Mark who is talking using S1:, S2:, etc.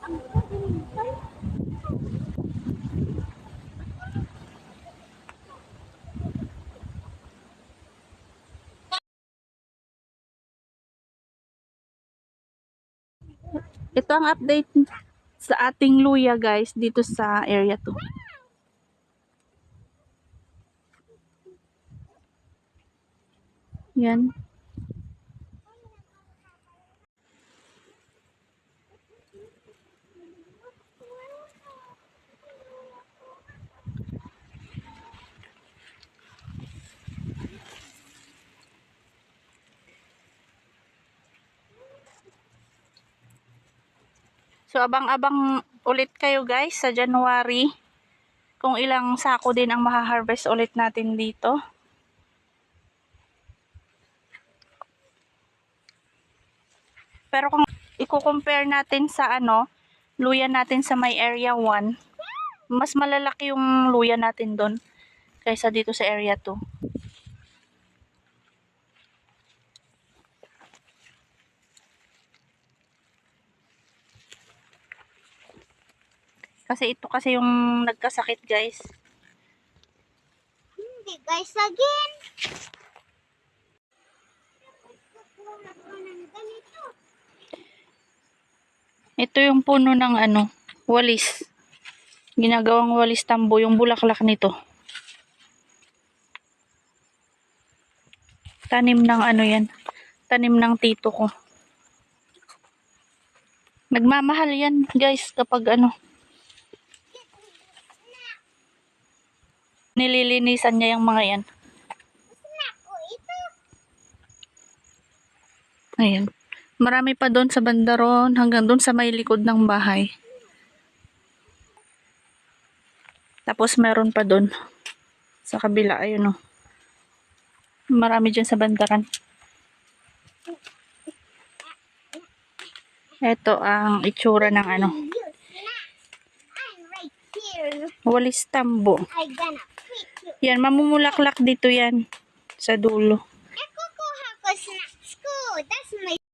S1: Ito ang update sa ating luya guys dito sa area 2. Yan. So abang-abang ulit kayo guys sa January kung ilang sako din ang maha-harvest ulit natin dito. Pero kung i-compare natin sa luya natin sa may area 1, mas malalaki yung luya natin doon kaysa dito sa area 2. Kasi ito kasi yung nagkasakit guys.
S2: Hindi guys, again.
S1: Ito yung puno ng walis. Ginagawang walis tambo yung bulaklak nito. Tanim ng yan. Tanim ng tito ko. Nagmamahal yan guys kapag nililinisan niya yung mga yan. Ayan. Marami pa doon sa bandaron hanggang doon sa may likod ng bahay. Tapos meron pa doon sa kabila, ayun Marami dyan sa bandaran. Ito ang itsura ng walis tambo. Yan, mamumulaklak dito yan sa dulo.
S2: Kukuha ko snacks ko. That's my